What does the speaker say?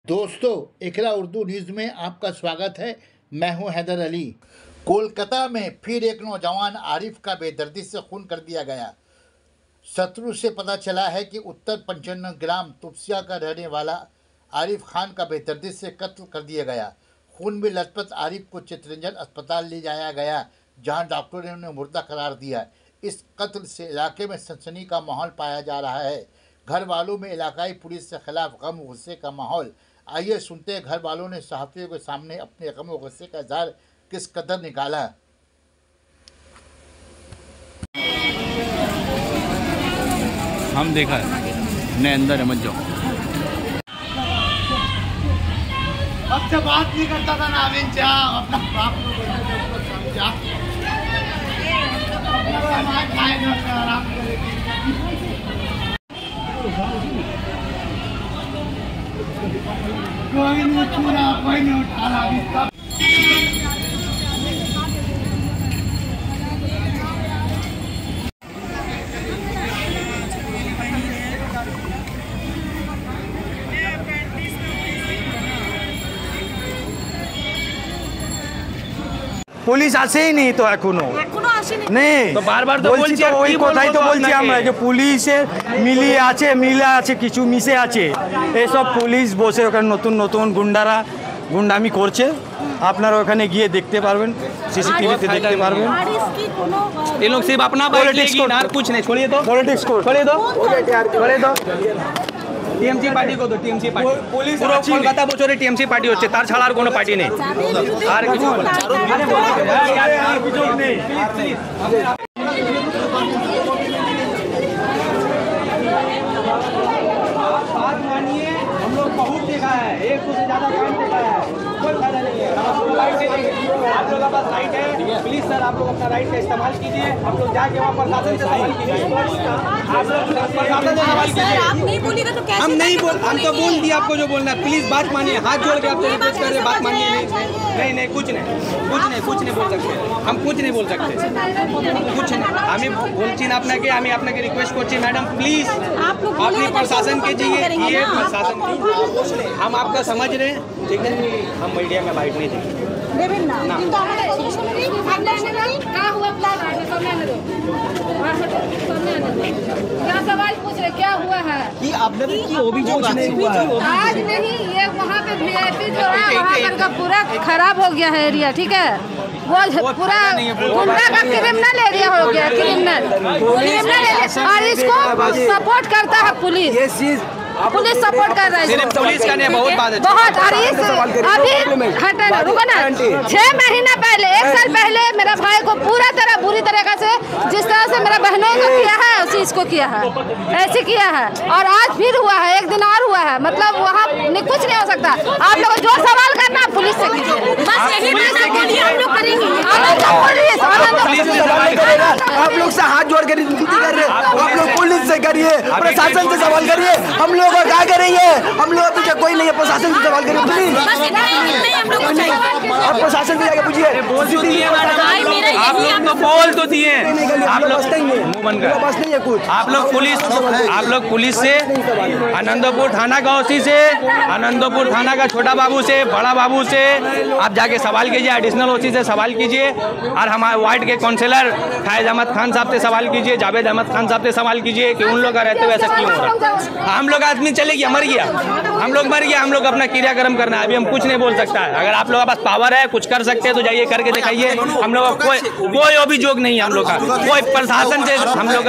दोस्तों, इकरा उर्दू न्यूज़ में आपका स्वागत है। मैं हूं हैदर अली। कोलकाता में फिर एक नौजवान आरिफ का बेदर्दी से खून कर दिया गया। शत्रु से पता चला है कि उत्तर 55 ग्राम तुपसिया का रहने वाला आरिफ खान का बेदर्दी से कत्ल कर दिया गया। खून में लथपथ आरिफ को चितरंजन अस्पताल ले जाया गया, जहां डॉक्टरों ने उन्हें मुर्दा करार दिया। इस कत्ल से इलाके में सनसनी का माहौल पाया जा रहा है। घर वालों में इलाकाई पुलिस के खिलाफ गम गुस्से का माहौल। आइए सुनते हैं घर वालों ने सहाफ़ियों के सामने अपने गम और गुस्से का इज़हार किस कदर निकाला। हम देखा है, मैं अंदर है, मत जाओ। अब से बात नहीं करता था नाविन चाह, अपना बाप को समझा। कोई नहीं छूरा, कोई नहीं उठा रहा। পুলিশ আসেই নি তো এখনো নেই তো বারবার তো বলছি, ওই কথাই তো বলছি আমরা যে পুলিশের মিলে আছে কিছু মিশে আছে। এইসব পুলিশ বসে ওখানে নতুন নতুন গুন্ডামি করছে। আপনারা ওখানে গিয়ে দেখতে পারবেন, सीसीटीवी देखते पारबेन। ये लोग सिर्फ अपना पॉलिटिक्स को और कुछ नहीं। छोड़िए तो पॉलिटिक्स को छोड़िए तो টিএমসি পার্টি কত টিএমসি পার্টি পুলিশ পুরো কলকাতা বছরে টিএমসি পার্টি হচ্ছে, তার ছাড়া আর কোনো পার্টি নেই। আর কিছু নেই। बात मानिए, हम लोग बहुत देखा है, एक से ज्यादा कांड देखा है, कोई फायदा नहीं है। आप लोग का पास राइट है, प्लीज सर आप लोग अपना राइट का इस्तेमाल कीजिए। हम लोग जाके वहाँ प्रशासन से सवाल कीजिए। आप लोग प्रशासन से सवाल कीजिए। हम नहीं बोल, हम तो बोल दिया आपको जो बोलना है। प्लीज बात मानिए, हाथ जोड़ के आपको रिक्वेस्ट कर रहे, बात मानिए। नहीं कुछ नहीं बोल सकते, हम कुछ नहीं बोल सकते, कुछ नहीं। আমি বলছি না আপনাকে, আমি আপনাকে রিকোয়েস্ট করছি ম্যাডাম প্লিজ আপনি प्रशासन कीजिए, ये प्रशासन हम आपका समझ रहे हैं, ठीक है। हम मीडिया में बाइट नहीं देंगे। सवाल पूछ रहे क्या हुआ है कि आपने की अभियोग नहीं हुआ है आज नहीं, ये वहाँ पे VIP जो है वहाँ पर का पूरा खराब हो गया है एरिया, ठीक है। वो पूरा गुंडा का क्रिमिनल एरिया हो गया, क्रिमिनल और इसको सपोर्ट करता है पुलिस। पुलिस सपोर्ट कर रहा है, सिर्फ पुलिस का नहीं, बहुत बात है, बहुत। और इस अभी हटे ना, रुको ना, 6 महीना पहले 1 साल पहले मेरा भाई को पूरा तरह बुरी तरीके से जिस तरह से मेरा बहनों को किया है उसी इसको किया है, ऐसे किया है। और आज फिर हुआ है, एक दिन और हुआ है, मतलब वहाँ कुछ नहीं हो सकता। आप लोग जो सवाल करना पुलिस से कीजिए, बस यही बात हम लोग करेंगे। आप लोग से हाथ जोड़ कर विनती कर रहे हैं, आप लोग पुलिस से करिए, प्रशासन से सवाल करिए। हम लोग क्या करेंगे, हम लोग पीछे कोई नहीं है, प्रशासन से सवाल करिए प्लीज। आप प्रशासन से जाके पूछिए। आप लोग तो बोल तो दिए, आप लोग मुंह बंद कर, बस नहीं है कुछ। आप लोग पुलिस से आनंदपुर थाना का ओसी से, आनंदपुर थाना का छोटा बाबू से, बड़ा बाबू से आप जाके सवाल कीजिए, एडिशनल ओसी से सवाल कीजिए, और हमारे वार्ड के काउंसिलर फैज अहमद खान साहब से सवाल कीजिए, जावेद अहमद खान साहब से सवाल कीजिए कि उन लोग का रहते हुए ऐसा क्यों हो रहा। हम लोग आदमी चले गया, मर गया, हम लोग मर गया, हम लोग अपना क्रियाक्रम करना है। अभी हम कुछ नहीं बोल सकता है। अगर आप लोगों के पास पावर है, कुछ कर सकते हैं तो जाइए करके दिखाइए। हम लोग कोई अभियोग नहीं है, हम लोग का कोई प्रशासन से हम लोग